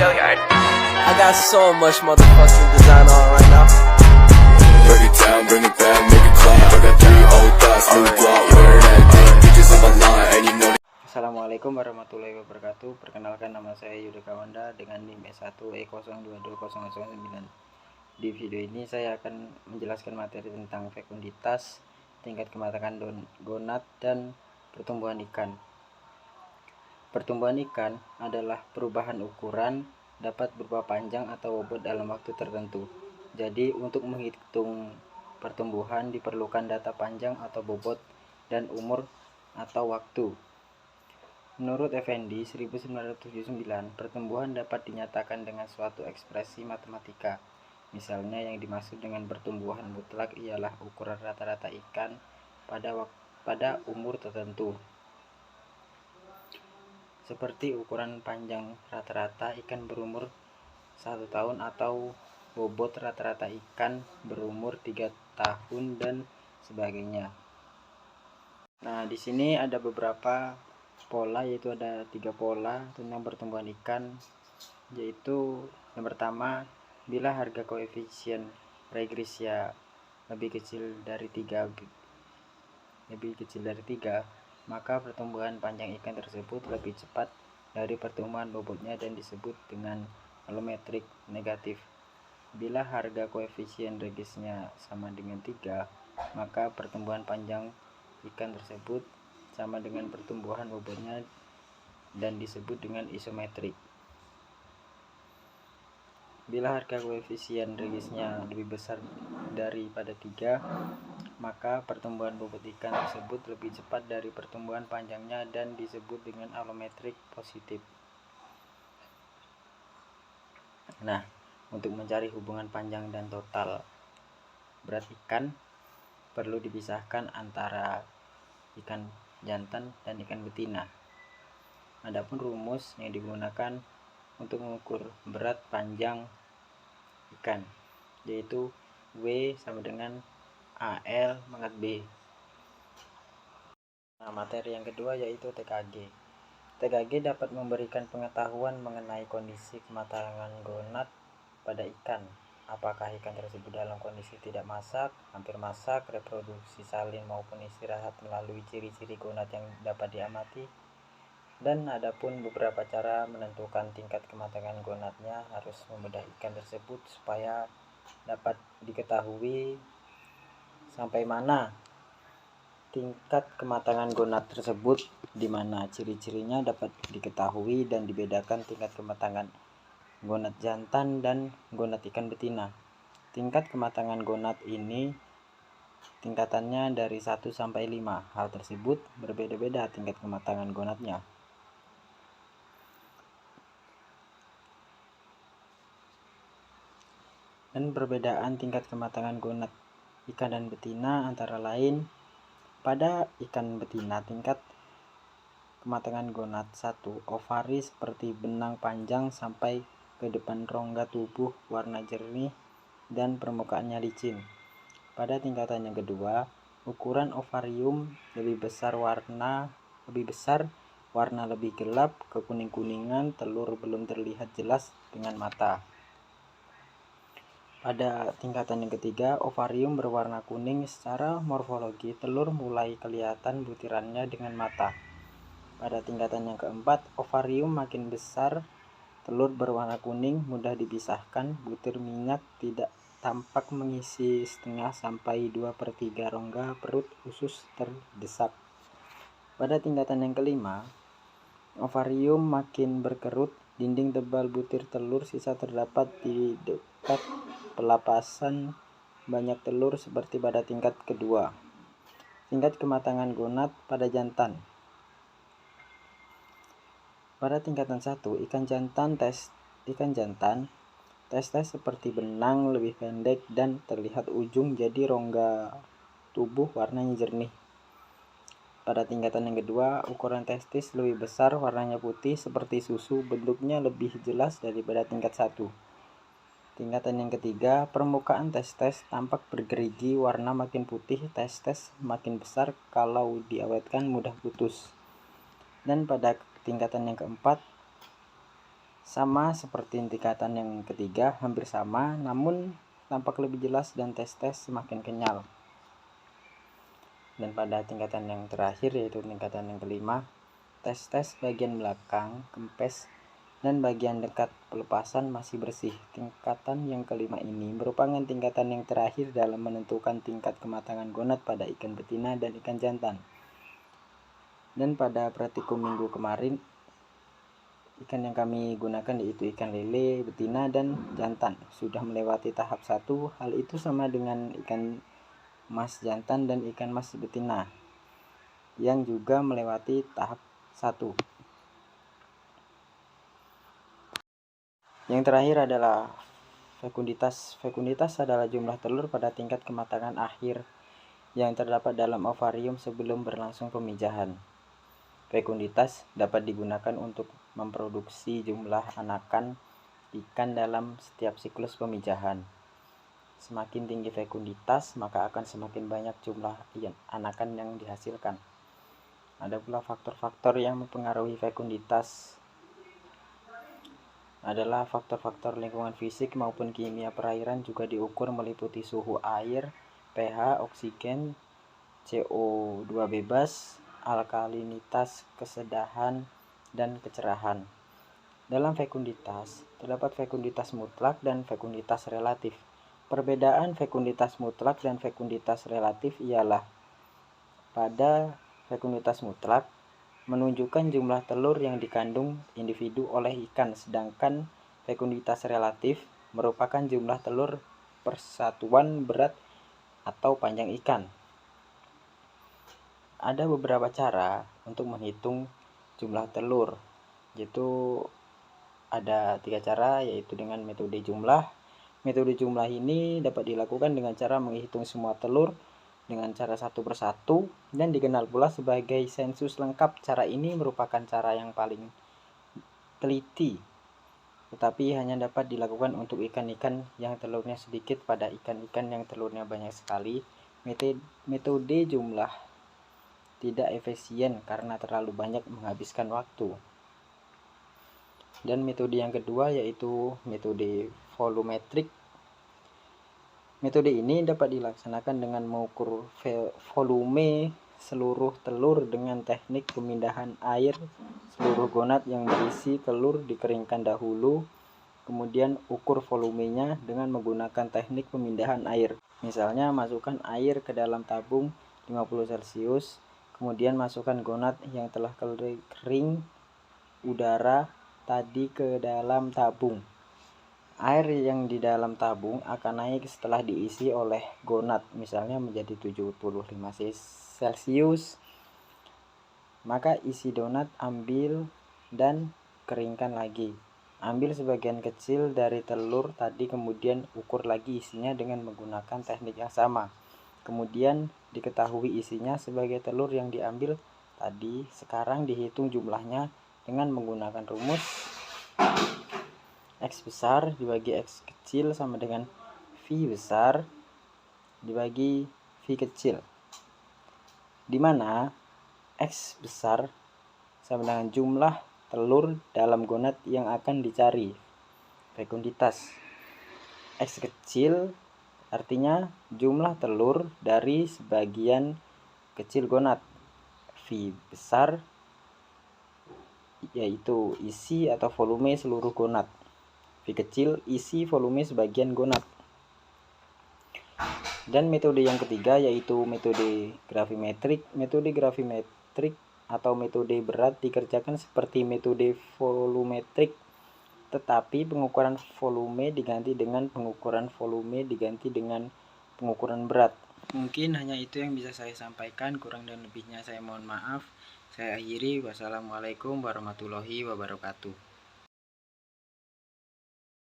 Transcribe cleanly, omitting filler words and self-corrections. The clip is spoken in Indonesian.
I got so much motherfucking design on right now. Break it down, bring it back, make it clap. I got 3 old thoughts, new block, where that thing. Bitches on my line, and you know. Assalamualaikum warahmatullahi wabarakatuh. Perkenalkan, nama saya Yuda Kawanda dengan NIM S1E022009. Di video ini saya akan menjelaskan materi tentang fekunditas, tingkat kematangan gonad, dan pertumbuhan ikan. Pertumbuhan ikan adalah perubahan ukuran, dapat berupa panjang atau bobot dalam waktu tertentu. Jadi untuk menghitung pertumbuhan diperlukan data panjang atau bobot dan umur atau waktu. Menurut Effendi 1979, pertumbuhan dapat dinyatakan dengan suatu ekspresi matematika. Misalnya yang dimaksud dengan pertumbuhan mutlak ialah ukuran rata-rata ikan pada umur tertentu. Seperti ukuran panjang rata-rata ikan berumur 1 tahun atau bobot rata-rata ikan berumur 3 tahun dan sebagainya. Nah, di sini ada beberapa pola, yaitu ada 3 pola tentang pertumbuhan ikan, yaitu yang pertama, bila harga koefisien regresya lebih kecil dari 3, maka pertumbuhan panjang ikan tersebut lebih cepat dari pertumbuhan bobotnya dan disebut dengan volumetrik negatif. Bila harga koefisien regresnya sama dengan 3, maka pertumbuhan panjang ikan tersebut sama dengan pertumbuhan bobotnya dan disebut dengan isometrik. Bila harga koefisien regresnya lebih besar daripada 3, maka pertumbuhan bobot ikan tersebut lebih cepat dari pertumbuhan panjangnya dan disebut dengan alometrik positif. Nah, untuk mencari hubungan panjang dan total berat ikan, perlu dipisahkan antara ikan jantan dan ikan betina. Adapun rumus yang digunakan untuk mengukur berat panjang ikan, yaitu W sama dengan AL pangkat B. Nah, materi yang kedua yaitu TKG. TKG dapat memberikan pengetahuan mengenai kondisi kematangan gonad pada ikan. Apakah ikan tersebut dalam kondisi tidak masak, hampir masak, reproduksi salin maupun istirahat melalui ciri-ciri gonad yang dapat diamati. Dan adapun beberapa cara menentukan tingkat kematangan gonadnya, harus membedah ikan tersebut supaya dapat diketahui sampai mana tingkat kematangan gonad tersebut, di mana ciri-cirinya dapat diketahui dan dibedakan tingkat kematangan gonad jantan dan gonad ikan betina. Tingkat kematangan gonad ini tingkatannya dari 1 sampai 5. Hal tersebut berbeda-beda tingkat kematangan gonadnya. Dan perbedaan tingkat kematangan gonad ikan dan betina antara lain: pada ikan betina, tingkat kematangan gonad 1 ovari seperti benang panjang sampai ke depan rongga tubuh, warna jernih dan permukaannya licin. Pada tingkatan yang kedua, ukuran ovarium lebih besar, warna lebih gelap, kekuning-kuningan, telur belum terlihat jelas dengan mata. Pada tingkatan yang ketiga, ovarium berwarna kuning. Secara morfologi, telur mulai kelihatan butirannya dengan mata. Pada tingkatan yang keempat, ovarium makin besar, telur berwarna kuning, mudah dipisahkan, butir minyak tidak tampak mengisi setengah sampai 2/3 rongga perut, usus terdesak. Pada tingkatan yang kelima, ovarium makin berkerut, dinding tebal butir telur sisa terdapat di dekat pelapasan banyak telur seperti pada tingkat kedua. Tingkat kematangan gonad pada jantan. Pada tingkatan 1, ikan jantan testes seperti benang, lebih pendek dan terlihat ujung, jadi rongga tubuh warnanya jernih. Pada tingkatan yang kedua, ukuran testis lebih besar, warnanya putih seperti susu, bentuknya lebih jelas daripada tingkat 1. Tingkatan yang ketiga, permukaan testes tampak bergerigi, warna makin putih, testes makin besar, kalau diawetkan mudah putus. Dan pada tingkatan yang keempat, Sama seperti tingkatan yang ketiga, hampir sama, namun tampak lebih jelas dan tes-tes semakin kenyal. Dan pada tingkatan yang terakhir, yaitu tingkatan yang kelima, tes-tes bagian belakang, kempes, dan bagian dekat pelepasan masih bersih. Tingkatan yang kelima ini merupakan tingkatan yang terakhir dalam menentukan tingkat kematangan gonad pada ikan betina dan ikan jantan. Dan pada praktikum minggu kemarin, ikan yang kami gunakan yaitu ikan lele, betina, dan jantan sudah melewati tahap 1. Hal itu sama dengan ikan mas jantan dan ikan mas betina yang juga melewati tahap 1. Yang terakhir adalah fekunditas. Fekunditas adalah jumlah telur pada tingkat kematangan akhir yang terdapat dalam ovarium sebelum berlangsung pemijahan. Fekunditas dapat digunakan untuk memproduksi jumlah anakan ikan dalam setiap siklus pemijahan. Semakin tinggi fekunditas, maka akan semakin banyak jumlah anakan yang dihasilkan. Ada pula faktor-faktor yang mempengaruhi fekunditas adalah faktor-faktor lingkungan fisik maupun kimia perairan juga diukur, meliputi suhu air, pH, oksigen, CO2 bebas, alkalinitas, kesedahan, dan kecerahan. Dalam fekunditas, terdapat fekunditas mutlak dan fekunditas relatif. Perbedaan fekunditas mutlak dan fekunditas relatif ialah pada fekunditas mutlak menunjukkan jumlah telur yang dikandung individu oleh ikan, sedangkan fekunditas relatif merupakan jumlah telur persatuan berat atau panjang ikan. Ada beberapa cara untuk menghitung jumlah telur, yaitu ada 3 cara, yaitu dengan metode jumlah. Metode jumlah ini dapat dilakukan dengan cara menghitung semua telur dengan cara satu persatu dan dikenal pula sebagai sensus lengkap. Cara ini merupakan cara yang paling teliti, tetapi hanya dapat dilakukan untuk ikan-ikan yang telurnya sedikit. Pada ikan-ikan yang telurnya banyak sekali, metode jumlah tidak efisien karena terlalu banyak menghabiskan waktu. Dan metode yang kedua yaitu metode volumetrik. Metode ini dapat dilaksanakan dengan mengukur volume seluruh telur dengan teknik pemindahan air. Seluruh gonad yang berisi telur dikeringkan dahulu, kemudian ukur volumenya dengan menggunakan teknik pemindahan air. Misalnya masukkan air ke dalam tabung 50 Celcius, kemudian masukkan gonad yang telah kering udara tadi ke dalam tabung. Air yang di dalam tabung akan naik setelah diisi oleh gonad, misalnya menjadi 75 Celcius. Maka isi donat ambil dan keringkan lagi. Ambil sebagian kecil dari telur tadi, kemudian ukur lagi isinya dengan menggunakan teknik yang sama. Kemudian diketahui isinya sebagai telur yang diambil tadi. Sekarang dihitung jumlahnya dengan menggunakan rumus X besar dibagi X kecil sama dengan V besar dibagi V kecil, di mana X besar sama dengan jumlah telur dalam gonad yang akan dicari, fekunditas. X kecil artinya jumlah telur dari sebagian kecil gonad. V besar yaitu isi atau volume seluruh gonad. V kecil isi volume sebagian gonad. Dan metode yang ketiga yaitu metode gravimetrik. Metode gravimetrik atau metode berat dikerjakan seperti metode volumetrik, tetapi pengukuran volume diganti dengan pengukuran berat. Mungkin hanya itu yang bisa saya sampaikan, kurang dan lebihnya saya mohon maaf. Saya akhiri. Wassalamualaikum warahmatullahi wabarakatuh.